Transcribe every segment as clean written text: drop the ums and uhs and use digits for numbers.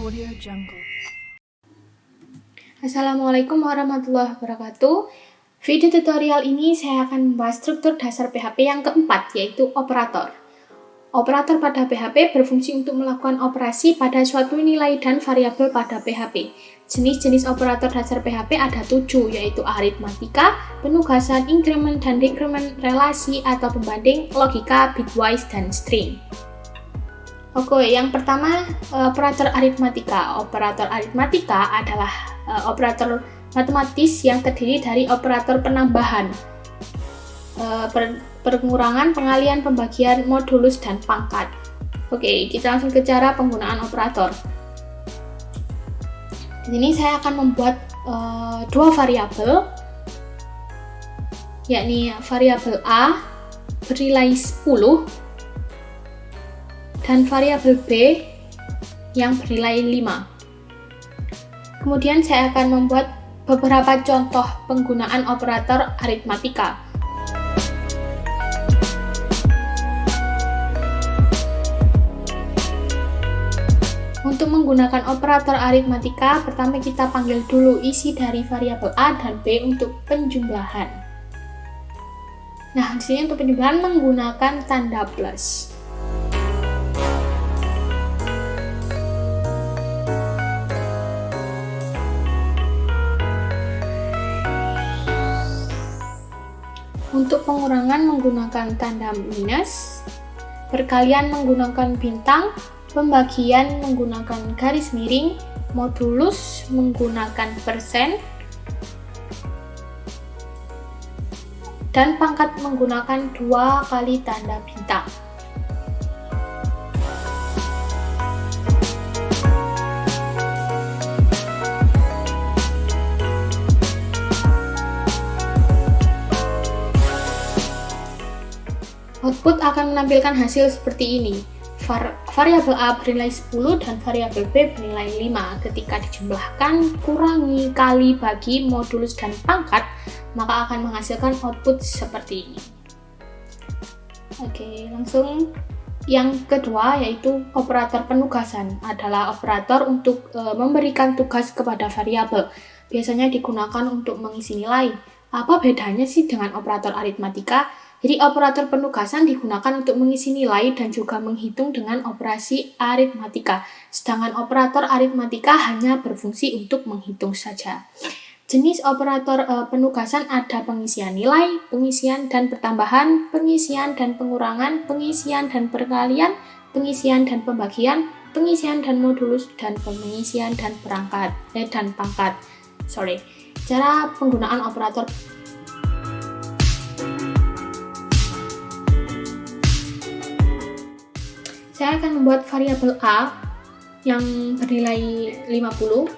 Audio Jungle. Assalamualaikum warahmatullahi wabarakatuh. Video tutorial ini saya akan membahas struktur dasar PHP yang keempat, yaitu operator. Operator pada PHP berfungsi untuk melakukan operasi pada suatu nilai dan variabel pada PHP. Jenis-jenis operator dasar PHP ada 7, yaitu aritmatika, penugasan, increment dan decrement, relasi atau pembanding, logika, bitwise, dan string. Oke, yang pertama operator aritmatika. Operator aritmatika adalah operator matematis yang terdiri dari operator penambahan, pengurangan, pengalihan, pembagian, modulus, dan pangkat. Oke, kita langsung ke cara penggunaan operator. Di sini saya akan membuat dua variabel, yakni variabel A bernilai 10 dan variabel B yang bernilai 5. Kemudian saya akan membuat beberapa contoh penggunaan operator aritmatika. Untuk menggunakan operator aritmatika, pertama kita panggil dulu isi dari variabel A dan B untuk penjumlahan. Nah, di sini untuk penjumlahan menggunakan tanda plus. Untuk pengurangan menggunakan tanda minus, perkalian menggunakan bintang, pembagian menggunakan garis miring, modulus menggunakan persen, dan pangkat menggunakan 2 kali tanda bintang. Output akan menampilkan hasil seperti ini. Variabel A bernilai 10 dan variabel B bernilai 5. Ketika dijumlahkan, kurangi, kali, bagi, modulus, dan pangkat, maka akan menghasilkan output seperti ini. Oke, langsung yang kedua, yaitu operator penugasan. Adalah operator untuk memberikan tugas kepada variabel. Biasanya digunakan untuk mengisi nilai. Apa bedanya sih dengan operator aritmatika? Jadi operator penugasan digunakan untuk mengisi nilai dan juga menghitung dengan operasi aritmatika. Sedangkan operator aritmatika hanya berfungsi untuk menghitung saja. Jenis operator penugasan ada pengisian nilai, pengisian dan pertambahan, pengisian dan pengurangan, pengisian dan perkalian, pengisian dan pembagian, pengisian dan modulus, dan pengisian dan pangkat. Cara penggunaan operator saya akan membuat variabel A yang bernilai 50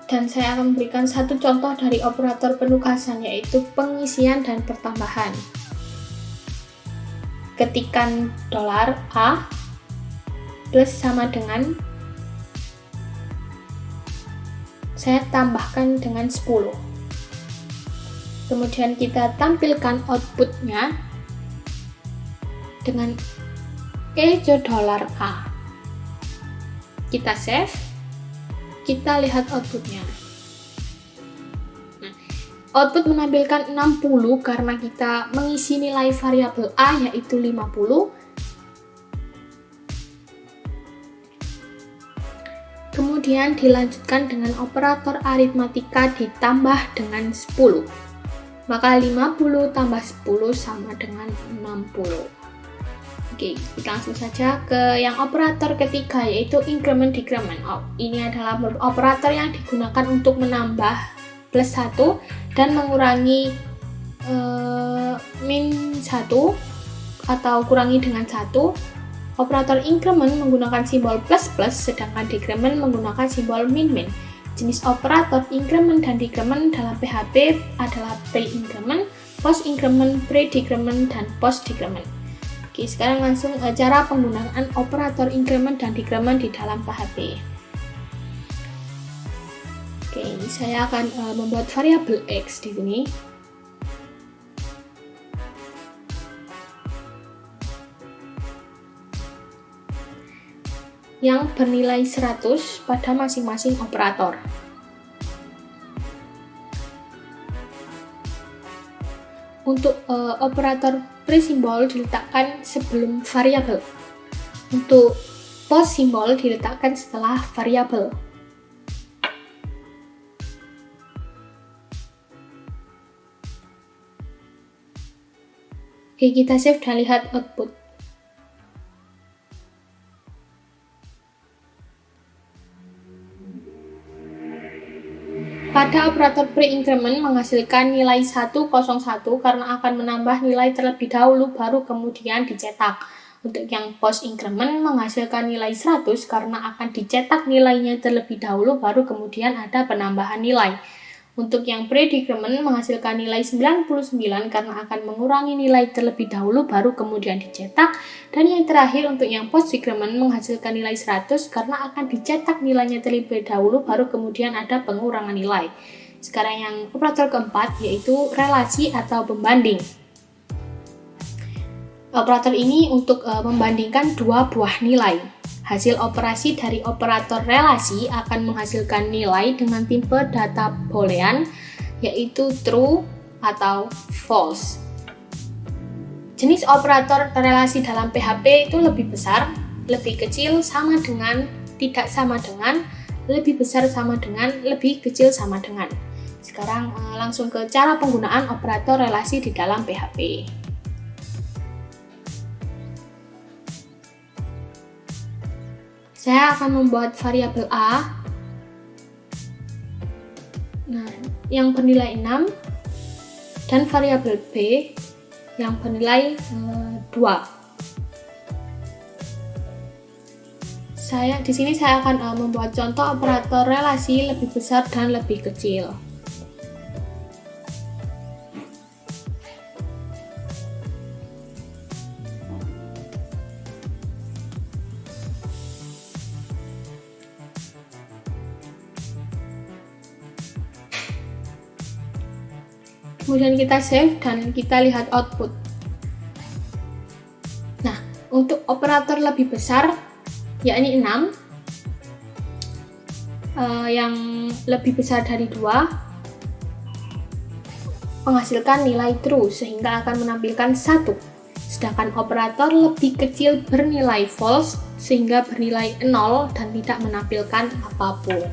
dan saya akan memberikan satu contoh dari operator penugasan, yaitu pengisian dan pertambahan. Ketikkan $A plus sama dengan, saya tambahkan dengan 10. Kemudian kita tampilkan outputnya dengan $A. Kita save, kita lihat outputnya. Nah, output menampilkan 60 karena kita mengisi nilai variabel A yaitu 50. Kemudian dilanjutkan dengan operator aritmatika ditambah dengan 10. Maka 50 tambah 10 sama dengan 60. Oke, kita langsung saja ke yang operator ketiga, yaitu increment decrement. Ini adalah operator yang digunakan untuk menambah plus 1 dan mengurangi min 1 atau kurangi dengan 1. Operator increment menggunakan simbol plus plus, sedangkan decrement menggunakan simbol min min. Jenis operator increment dan decrement dalam PHP adalah pre-increment, post-increment, pre-decrement, dan post-decrement. Oke, sekarang langsung cara penggunaan operator increment dan decrement di dalam PHP. Oke, ini saya akan membuat variabel X di sini. yang bernilai 100 pada masing-masing operator. Untuk operator pre-simbol diletakkan sebelum variabel. Untuk post simbol diletakkan setelah variabel. Oke, kita save dan lihat output. Pada operator pre-increment menghasilkan nilai 101 karena akan menambah nilai terlebih dahulu baru kemudian dicetak. Untuk yang post increment menghasilkan nilai 100 karena akan dicetak nilainya terlebih dahulu baru kemudian ada penambahan nilai. Untuk yang pre-decrement menghasilkan nilai 99 karena akan mengurangi nilai terlebih dahulu baru kemudian dicetak. Dan yang terakhir untuk yang post-decrement menghasilkan nilai 100 karena akan dicetak nilainya terlebih dahulu baru kemudian ada pengurangan nilai. Sekarang yang operator keempat yaitu relasi atau pembanding. Operator ini untuk membandingkan dua buah nilai. Hasil operasi dari operator relasi akan menghasilkan nilai dengan tipe data boolean, yaitu true atau false. Jenis operator relasi dalam PHP itu lebih besar, lebih kecil, sama dengan, tidak sama dengan, lebih besar sama dengan, lebih kecil sama dengan. Sekarang langsung ke cara penggunaan operator relasi di dalam PHP. Saya akan membuat variabel A yang bernilai 6 dan variabel B yang bernilai 2. Di sini saya akan membuat contoh operator relasi lebih besar dan lebih kecil. Kemudian kita save dan kita lihat output. Nah, untuk operator lebih besar, yakni 6, yang lebih besar dari 2, menghasilkan nilai true sehingga akan menampilkan 1. Sedangkan operator lebih kecil bernilai false sehingga bernilai 0 dan tidak menampilkan apapun.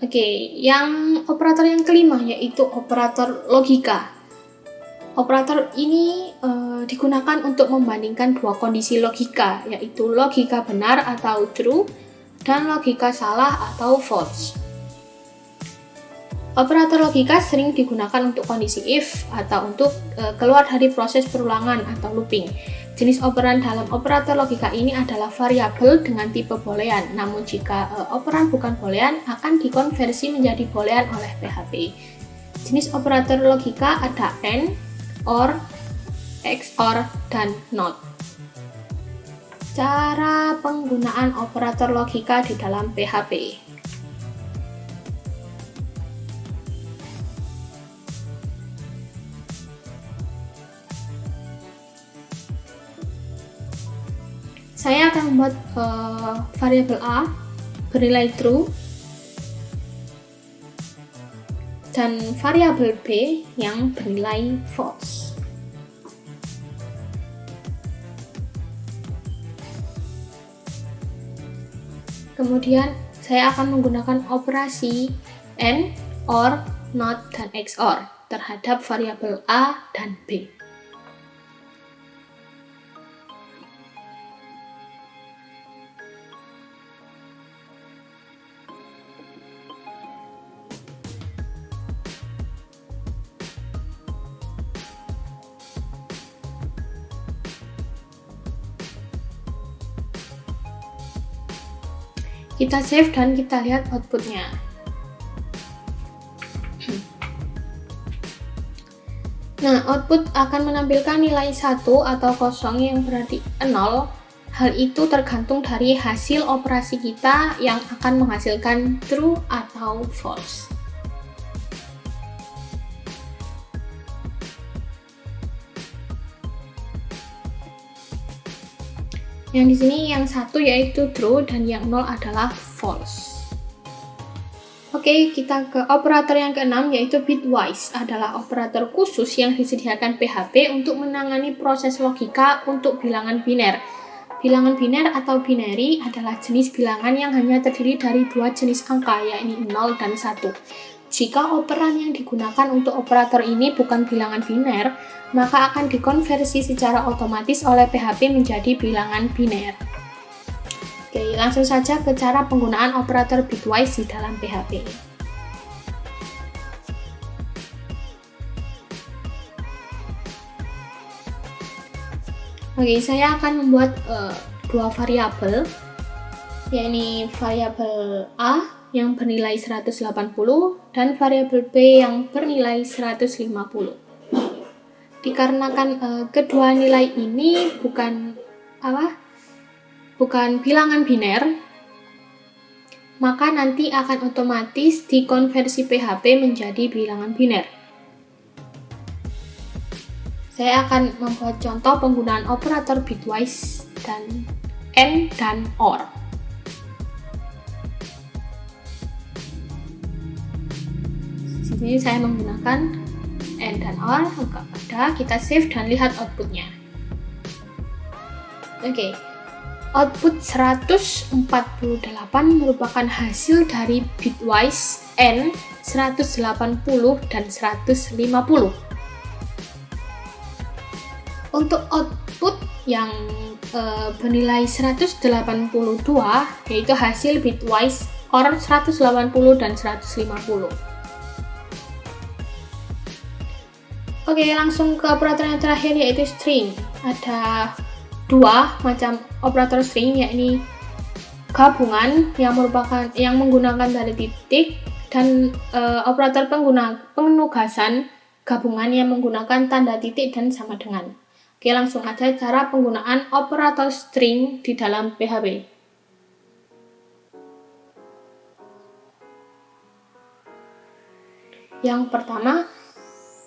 Oke, yang operator yang kelima yaitu operator logika. Operator ini digunakan untuk membandingkan dua kondisi logika, yaitu logika benar atau true dan logika salah atau false. Operator logika sering digunakan untuk kondisi if atau untuk keluar dari proses perulangan atau looping. Jenis operan dalam operator logika ini adalah variabel dengan tipe boolean. Namun jika operan bukan boolean akan dikonversi menjadi boolean oleh PHP. Jenis operator logika ada AND, OR, XOR, dan NOT. Cara penggunaan operator logika di dalam PHP. Saya akan membuat variabel A bernilai true dan variabel B yang bernilai false. Kemudian saya akan menggunakan operasi AND, OR, NOT, dan XOR terhadap variabel A dan B. Kita save dan kita lihat outputnya. Nah, output akan menampilkan nilai 1 atau kosong yang berarti 0. Hal itu tergantung dari hasil operasi kita yang akan menghasilkan true atau false. Yang di sini yang 1 yaitu true dan yang 0 adalah false. Oke, kita ke operator yang keenam yaitu bitwise, adalah operator khusus yang disediakan PHP untuk menangani proses logika untuk bilangan biner. Bilangan biner atau binary adalah jenis bilangan yang hanya terdiri dari 2 jenis angka, yakni 0 dan 1. Jika operan yang digunakan untuk operator ini bukan bilangan biner, maka akan dikonversi secara otomatis oleh PHP menjadi bilangan biner. Oke, langsung saja ke cara penggunaan operator bitwise di dalam PHP. Oke, saya akan membuat 2 variabel, yakni variabel A yang bernilai 180 dan variabel B yang bernilai 150. Dikarenakan kedua nilai ini bukan bilangan biner, maka nanti akan otomatis dikonversi PHP menjadi bilangan biner. Saya akan membuat contoh penggunaan operator bitwise dan AND dan OR. Di sini saya menggunakan AND dan OR. Kita save dan lihat outputnya. Oke. Output 148 merupakan hasil dari bitwise N 180 dan 150. Untuk output yang bernilai 182 yaitu hasil bitwise OR 180 dan 150. Oke, langsung ke operator yang terakhir yaitu string. Ada 2 macam operator string, yakni gabungan yang menggunakan tanda titik dan operator penugasan gabungan yang menggunakan tanda titik dan sama dengan. Oke, langsung aja cara penggunaan operator string di dalam PHP. Yang pertama,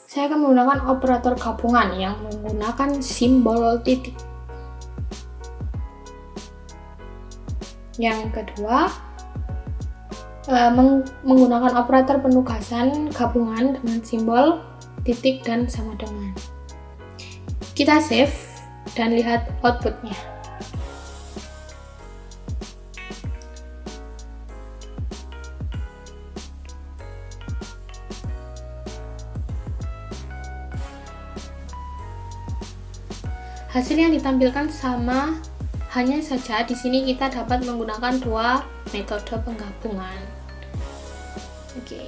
saya akan menggunakan operator gabungan yang menggunakan simbol titik. Yang kedua, menggunakan operator penugasan gabungan dengan simbol titik dan sama dengan. Kita save dan lihat outputnya. Hasil yang ditampilkan sama, hanya saja di sini kita dapat menggunakan 2 metode penggabungan. Oke.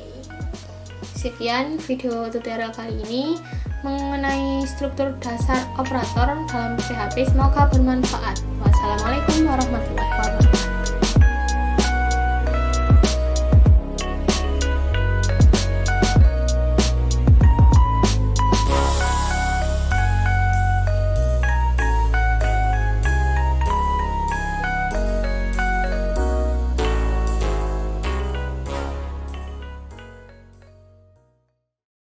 Sekian video tutorial kali ini mengenai struktur dasar operator dalam PHP. Semoga bermanfaat. Wassalamualaikum warahmatullahi wabarakatuh.